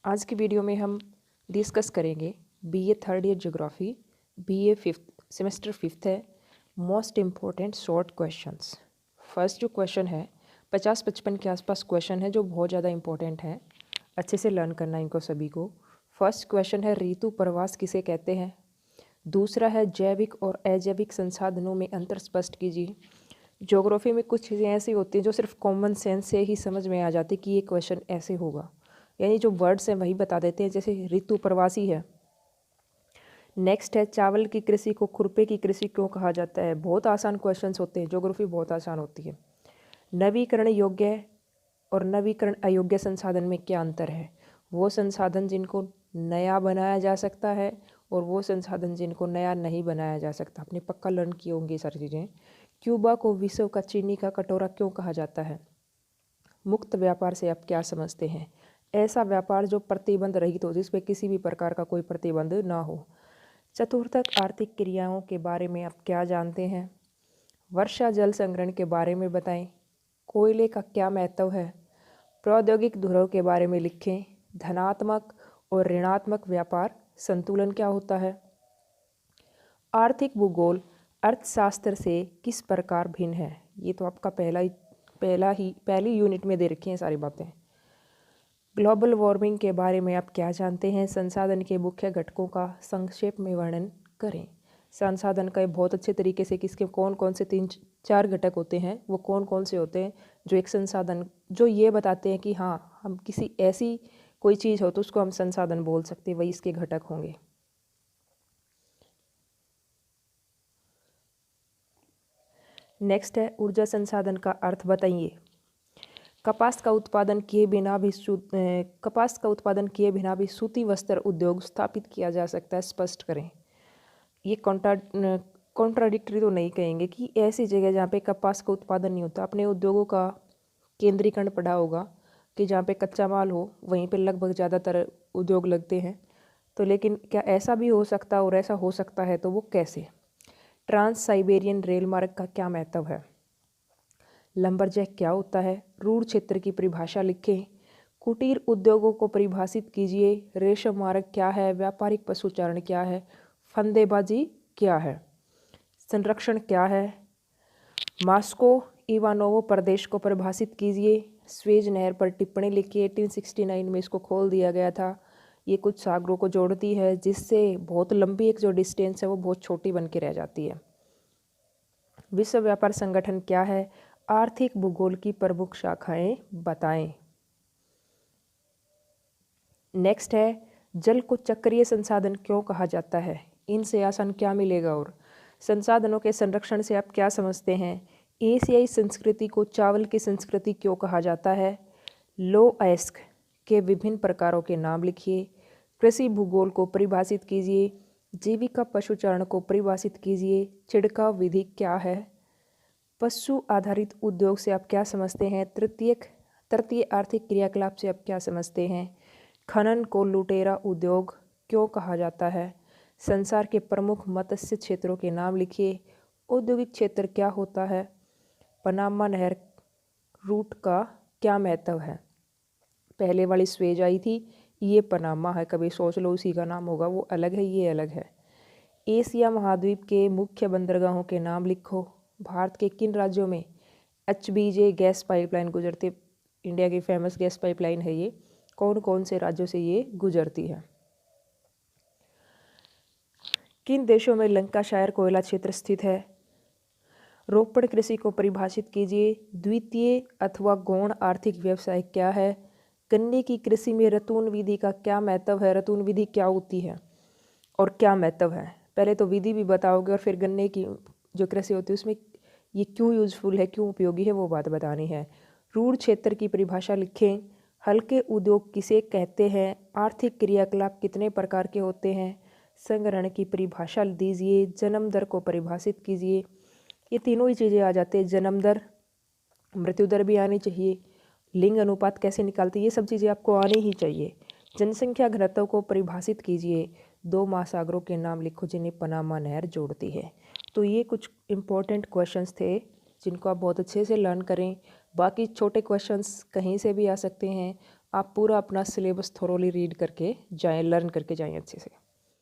आज की वीडियो में हम डिस्कस करेंगे BA third year geography, BA fifth semester fifth है। Most important short questions. First जो क्वेश्चन है 50-55 के आसपास क्वेश्चन है जो बहुत ज़्यादा इंपॉर्टेंट है, अच्छे से लर्न करना इनको सभी को। फर्स्ट क्वेश्चन है ऋतु प्रवास किसे कहते हैं। दूसरा है जैविक और अजैविक संसाधनों में अंतर स्पष्ट कीजिए। ज्योग्राफी में कुछ चीज़ें ऐसी होती हैं जो सिर्फ कॉमन सेंस से ही समझ में आ जाती कि ये क्वेश्चन ऐसे होगा, यानी जो वर्ड्स हैं वही बता देते हैं, जैसे ऋतु प्रवासी है। नेक्स्ट है चावल की कृषि को खुरपे की कृषि क्यों कहा जाता है। बहुत आसान क्वेश्चंस होते हैं, ज्योग्राफी बहुत आसान होती है। नवीकरण योग्य और नवीकरण अयोग्य संसाधन में क्या अंतर है। वो संसाधन जिनको नया बनाया जा सकता है और वो संसाधन जिनको नया नहीं बनाया जा सकता। आपने पक्का लर्न किए होंगे सारी चीज़ें। क्यूबा को विश्व का चीनी का कटोरा क्यों कहा जाता है। मुक्त व्यापार से आप क्या समझते हैं। ऐसा व्यापार जो प्रतिबंध रहित हो, जिसपे किसी भी प्रकार का कोई प्रतिबंध ना हो। चतुर्थक आर्थिक क्रियाओं के बारे में आप क्या जानते हैं। वर्षा जल संग्रहण के बारे में बताएं। कोयले का क्या महत्व है। प्रौद्योगिक धुरों के बारे में लिखें। धनात्मक और ऋणात्मक व्यापार संतुलन क्या होता है। आर्थिक भूगोल अर्थशास्त्र से किस प्रकार भिन्न है। ये तो आपका पहली यूनिट में दे रखी हैं सारी बातें। ग्लोबल वार्मिंग के बारे में आप क्या जानते हैं। संसाधन के मुख्य घटकों का संक्षेप में वर्णन करें। संसाधन का बहुत अच्छे तरीके से किसके कौन कौन से 3-4 घटक होते हैं, वो कौन कौन से होते हैं जो एक संसाधन जो ये बताते हैं कि हाँ हम किसी ऐसी कोई चीज़ हो तो उसको हम संसाधन बोल सकते हैं, वही इसके घटक होंगे। नेक्स्ट है ऊर्जा संसाधन का अर्थ बताइए। कपास का उत्पादन किए बिना भी सूती वस्त्र उद्योग स्थापित किया जा सकता है, स्पष्ट करें। ये कॉन्ट्राडिक्टरी तो नहीं कहेंगे कि ऐसी जगह जहाँ पे कपास का उत्पादन नहीं होता। अपने उद्योगों का केंद्रीकरण पड़ा होगा कि जहाँ पे कच्चा माल हो वहीं पे लगभग ज़्यादातर उद्योग लगते हैं। तो लेकिन क्या ऐसा भी हो सकता और ऐसा हो सकता है तो वो कैसे। ट्रांस साइबेरियन रेल मार्ग का क्या महत्व है। लंबरजैक क्या होता है। रूढ़ क्षेत्र की परिभाषा लिखें। कुटीर उद्योगों को परिभाषित कीजिए। रेशम मार्ग क्या है। व्यापारिक पशुचारण क्या है। फंदेबाजी क्या है। संरक्षण क्या है। मास्को इवानोवो प्रदेश को परिभाषित कीजिए। स्वेज नहर पर टिप्पणी लिखिए। 1869 में इसको खोल दिया गया था। ये कुछ सागरों को जोड़ती है, जिससे बहुत लंबी एक जो डिस्टेंस है वो बहुत छोटी बन के रह जाती है। विश्व व्यापार संगठन क्या है। आर्थिक भूगोल की प्रमुख शाखाएं बताएं। नेक्स्ट है जल को चक्रीय संसाधन क्यों कहा जाता है। इनसे आसान क्या मिलेगा। और संसाधनों के संरक्षण से आप क्या समझते हैं। एशियाई संस्कृति को चावल की संस्कृति क्यों कहा जाता है। लो अयस्क के विभिन्न प्रकारों के नाम लिखिए। कृषि भूगोल को परिभाषित कीजिए। जीविका पशुचारण को परिभाषित कीजिए। छिड़काव विधि क्या है। पशु आधारित उद्योग से आप क्या समझते हैं। तृतीय आर्थिक क्रियाकलाप से आप क्या समझते हैं। खनन को लुटेरा उद्योग क्यों कहा जाता है। संसार के प्रमुख मत्स्य क्षेत्रों के नाम लिखिए। औद्योगिक क्षेत्र क्या होता है। पनामा नहर रूट का क्या महत्व है। पहले वाली स्वेज आई थी, ये पनामा है, कभी सोच लो उसी का नाम होगा, वो अलग है ये अलग है। एशिया महाद्वीप के मुख्य बंदरगाहों के नाम लिखो। भारत के किन राज्यों में HBJ गैस पाइपलाइन गुजरती। इंडिया की फेमस गैस पाइपलाइन है ये। कौन कौन से राज्यों से ये गुजरती है। किन देशों में लंकाशायर कोयला क्षेत्र स्थित है। रोपड़ कृषि को परिभाषित कीजिए। द्वितीय अथवा गौण आर्थिक व्यवसाय क्या है। गन्ने की कृषि में रतून विधि का क्या महत्व है। रतून विधि क्या होती है और क्या महत्व है। पहले तो विधि भी बताओगे और फिर गन्ने की जो कृषि होती है उसमें ये क्यों यूजफुल है, क्यों उपयोगी है, वो बात बतानी है। रूढ़ क्षेत्र की परिभाषा लिखें। हल्के उद्योग किसे कहते हैं। आर्थिक क्रियाकलाप कितने प्रकार के होते हैं। संग्रहण की परिभाषा दीजिए। जन्म दर को परिभाषित कीजिए। ये तीनों ही चीज़ें आ जाती है। जन्म दर, मृत्यु दर भी आनी चाहिए। लिंग अनुपात कैसे निकालते, ये सब चीज़ें आपको आनी ही चाहिए। जनसंख्या घनत्व को परिभाषित कीजिए। 2 महासागरों के नाम लिखो जिन्हें पनामा नहर जोड़ती है। तो ये कुछ इम्पोर्टेंट क्वेश्चंस थे जिनको आप बहुत अच्छे से लर्न करें। बाकी छोटे क्वेश्चंस कहीं से भी आ सकते हैं, आप पूरा अपना सिलेबस थोरोली रीड करके जाएं, लर्न करके जाएं अच्छे से।